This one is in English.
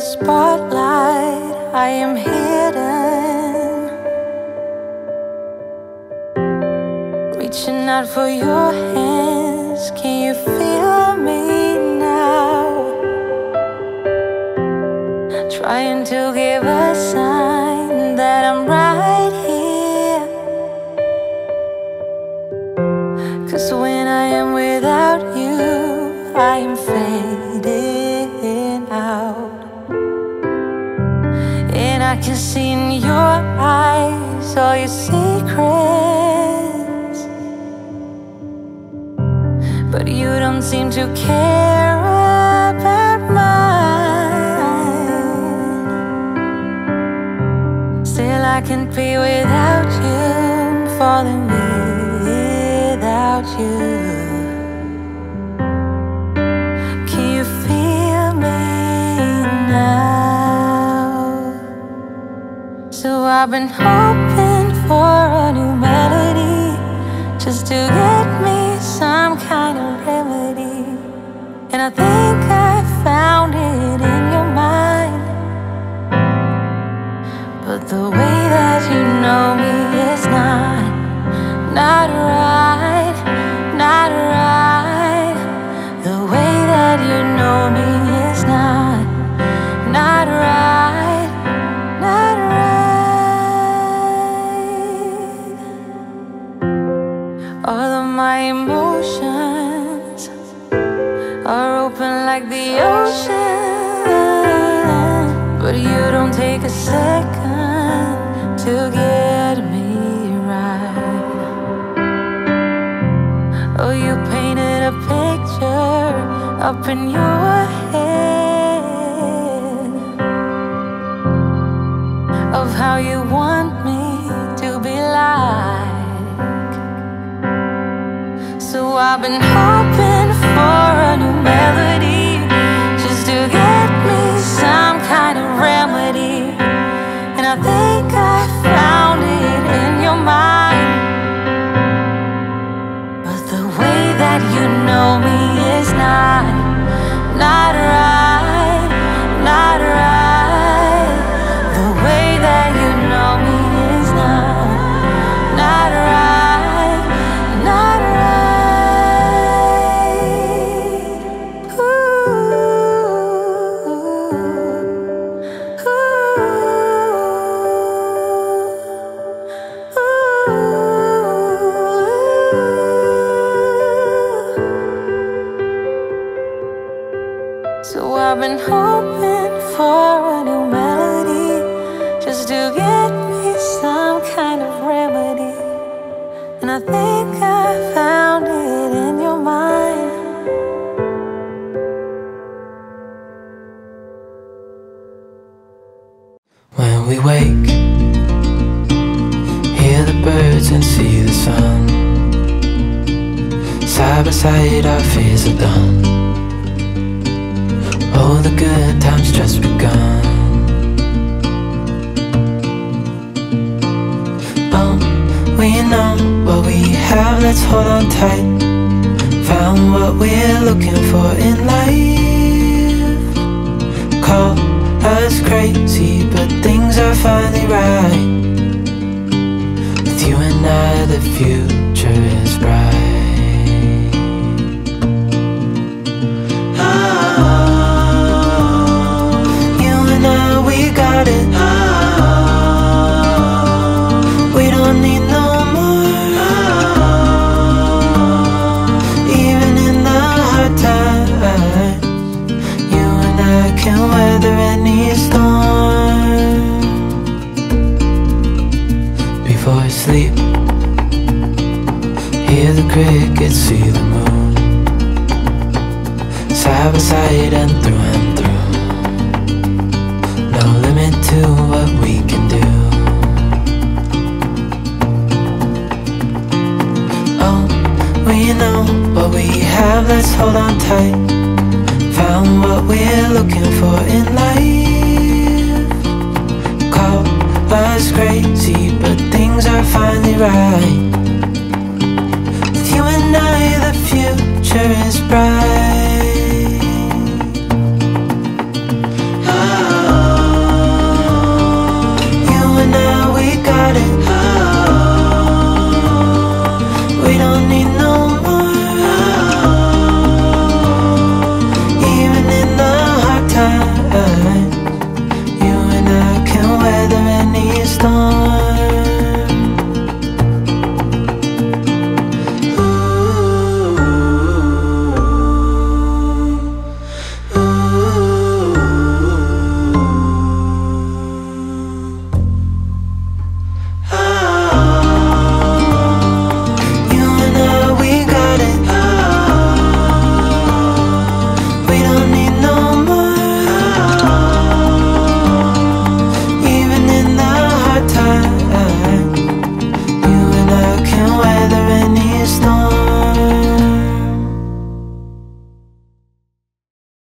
spotlight, I am hidden, reaching out for your hands. Can you feel me now? Trying to give a sign that I'm right here. 'Cause when I am without you, I am fading out. And I can see in your eyes all your secrets, but you don't seem to care about mine. Still I can't be without you, falling without you. Can you feel me now? So I've been hoping for a new melody, just to get me some kind of remedy. And I think I found it in your mind, but the way that you know me is not right, not right. The way that you know me is not right, not right. All of my emotions are open like the ocean, but you don't take a second to get me right. Oh, you painted a picture up in your head of how you want me to be like. So I've been hoping for a new melody, just to get me some kind of remedy. And I think I found it in your mind, but the way that you know me is not right, not right. The way that you know me is not right, not right. Ooh, ooh, So I've been hoping for a new melody, just to get me some kind of remedy. And I think I found it in your mind. When we wake, hear the birds and see the sun. Side by side our fears are done. Oh, the good times just begun. Oh, we know what we have, let's hold on tight. Found what we're looking for in life. Call us crazy, but things are finally right. With you and I, the future is bright. Got it. We don't need no more. Even in the hard times, you and I can weather any storm. Before I sleep, hear the crickets, see the moon. Side by side and through and through. No limit to what we can do. Oh, we know what we have, let's hold on tight. Found what we're looking for in life. Call us crazy, but things are finally right. With you and I, the future is bright.